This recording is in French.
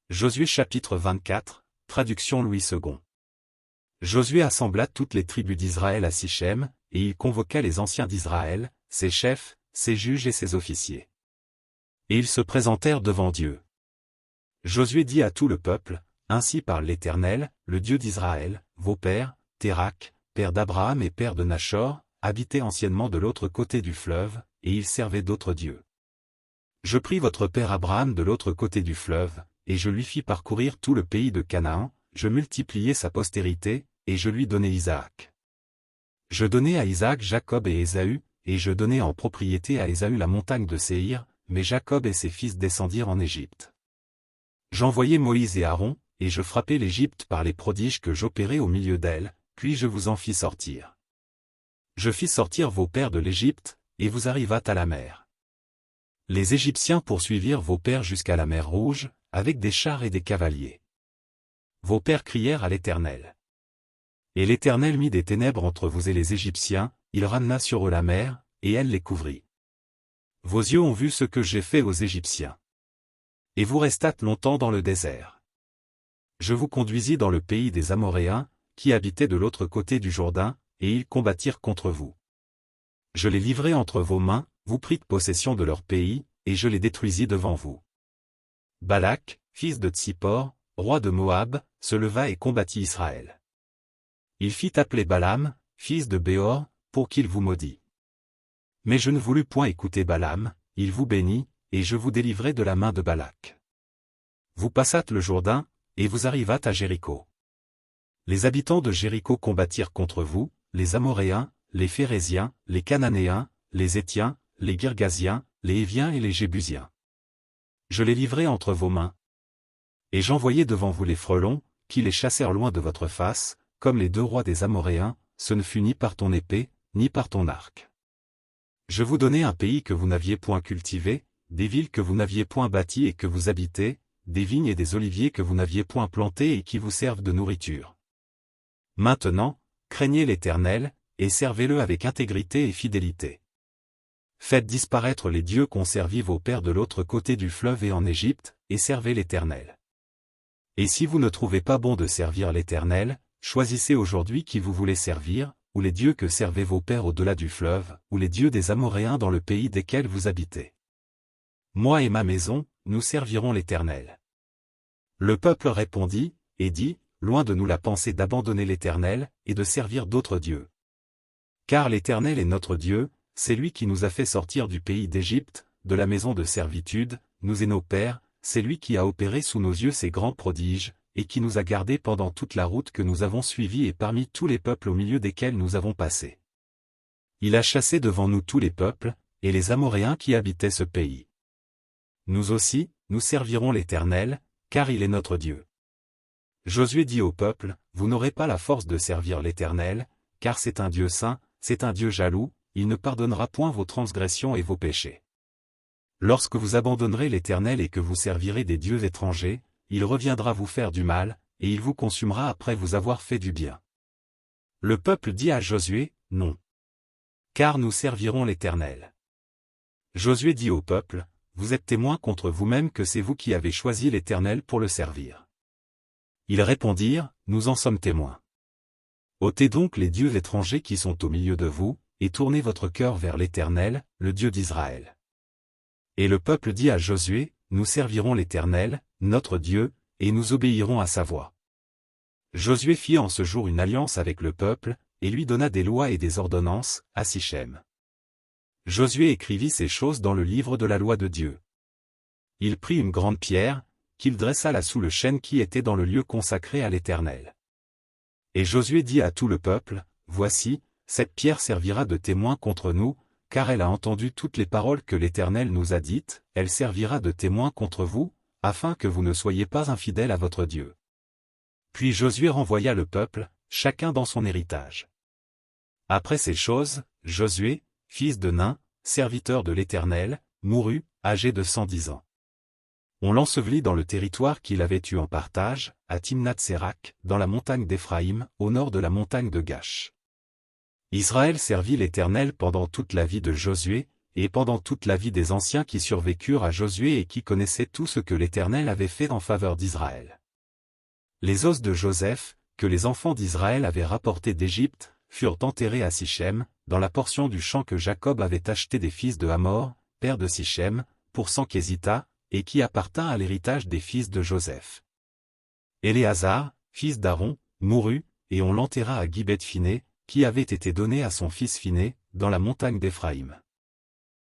Josué chapitre 24, traduction Louis II. Josué assembla toutes les tribus d'Israël à Sichem, et il convoqua les anciens d'Israël, ses chefs, ses juges et ses officiers. Et ils se présentèrent devant Dieu. Josué dit à tout le peuple, « Ainsi parle l'Éternel, le Dieu d'Israël, vos pères, Térakh, père d'Abraham et père de Nachor, habitaient anciennement de l'autre côté du fleuve, et ils servaient d'autres dieux. Je pris votre père Abraham de l'autre côté du fleuve, et je lui fis parcourir tout le pays de Canaan, je multipliai sa postérité, et je lui donnai Isaac. Je donnai à Isaac Jacob et Ésaü, et je donnai en propriété à Ésaü la montagne de Séhir, mais Jacob et ses fils descendirent en Égypte. J'envoyai Moïse et Aaron, et je frappai l'Égypte par les prodiges que j'opérai au milieu d'elle, puis je vous en fis sortir. Je fis sortir vos pères de l'Égypte, et vous arrivâtes à la mer. Les Égyptiens poursuivirent vos pères jusqu'à la mer Rouge, avec des chars et des cavaliers. Vos pères crièrent à l'Éternel. Et l'Éternel mit des ténèbres entre vous et les Égyptiens, il ramena sur eux la mer, et elle les couvrit. Vos yeux ont vu ce que j'ai fait aux Égyptiens. Et vous restâtes longtemps dans le désert. Je vous conduisis dans le pays des Amoréens, qui habitaient de l'autre côté du Jourdain, et ils combattirent contre vous. Je les livrai entre vos mains, vous prîtes possession de leur pays, et je les détruisis devant vous. Balak, fils de Tsippor, roi de Moab, se leva et combattit Israël. Il fit appeler Balaam, fils de Béor, pour qu'il vous maudît. Mais je ne voulus point écouter Balaam, il vous bénit, et je vous délivrai de la main de Balak. Vous passâtes le Jourdain, et vous arrivâtes à Jéricho. Les habitants de Jéricho combattirent contre vous, les Amoréens, les Phéréziens, les Cananéens, les Hétiens, les Girgasiens, les Héviens et les Jébusiens. Je les livrai entre vos mains. Et j'envoyai devant vous les frelons, qui les chassèrent loin de votre face, comme les deux rois des Amoréens, ce ne fut ni par ton épée, ni par ton arc. Je vous donnai un pays que vous n'aviez point cultivé, des villes que vous n'aviez point bâties et que vous habitez, des vignes et des oliviers que vous n'aviez point plantés et qui vous servent de nourriture. Maintenant, craignez l'Éternel, et servez-le avec intégrité et fidélité. Faites disparaître les dieux qu'ont servis vos pères de l'autre côté du fleuve et en Égypte, et servez l'Éternel. Et si vous ne trouvez pas bon de servir l'Éternel, choisissez aujourd'hui qui vous voulez servir, ou les dieux que servaient vos pères au-delà du fleuve, ou les dieux des Amoréens dans le pays desquels vous habitez. Moi et ma maison, nous servirons l'Éternel. Le peuple répondit, et dit, loin de nous la pensée d'abandonner l'Éternel, et de servir d'autres dieux. Car l'Éternel est notre Dieu, c'est lui qui nous a fait sortir du pays d'Égypte, de la maison de servitude, nous et nos pères, c'est lui qui a opéré sous nos yeux ces grands prodiges, et qui nous a gardés pendant toute la route que nous avons suivie et parmi tous les peuples au milieu desquels nous avons passé. Il a chassé devant nous tous les peuples, et les Amoréens qui habitaient ce pays. Nous aussi, nous servirons l'Éternel, car il est notre Dieu. Josué dit au peuple, vous n'aurez pas la force de servir l'Éternel, car c'est un Dieu saint, c'est un Dieu jaloux, il ne pardonnera point vos transgressions et vos péchés. Lorsque vous abandonnerez l'Éternel et que vous servirez des dieux étrangers, il reviendra vous faire du mal, et il vous consumera après vous avoir fait du bien. Le peuple dit à Josué, non. Car nous servirons l'Éternel. Josué dit au peuple, vous êtes témoins contre vous-même que c'est vous qui avez choisi l'Éternel pour le servir. Ils répondirent, nous en sommes témoins. Ôtez donc les dieux étrangers qui sont au milieu de vous, et tournez votre cœur vers l'Éternel, le Dieu d'Israël. Et le peuple dit à Josué, nous servirons l'Éternel, notre Dieu, et nous obéirons à sa voix. Josué fit en ce jour une alliance avec le peuple, et lui donna des lois et des ordonnances, à Sichem. Josué écrivit ces choses dans le livre de la loi de Dieu. Il prit une grande pierre, qu'il dressa là sous le chêne qui était dans le lieu consacré à l'Éternel. Et Josué dit à tout le peuple, voici, cette pierre servira de témoin contre nous, car elle a entendu toutes les paroles que l'Éternel nous a dites, elle servira de témoin contre vous, afin que vous ne soyez pas infidèles à votre Dieu. Puis Josué renvoya le peuple, chacun dans son héritage. Après ces choses, Josué, fils de Nun, serviteur de l'Éternel, mourut, âgé de 110 ans. On l'ensevelit dans le territoire qu'il avait eu en partage, à Timnath-Sérak, dans la montagne d'Éphraïm, au nord de la montagne de Gash. Israël servit l'Éternel pendant toute la vie de Josué, et pendant toute la vie des anciens qui survécurent à Josué et qui connaissaient tout ce que l'Éternel avait fait en faveur d'Israël. Les os de Joseph, que les enfants d'Israël avaient rapportés d'Égypte, furent enterrés à Sichem, dans la portion du champ que Jacob avait acheté des fils de Hamor, père de Sichem, pour 100 késitas, et qui appartint à l'héritage des fils de Joseph. Éléazar, fils d'Aaron, mourut, et on l'enterra à Gibeth Phiné, qui avait été donné à son fils Phiné, dans la montagne d'Éphraïm.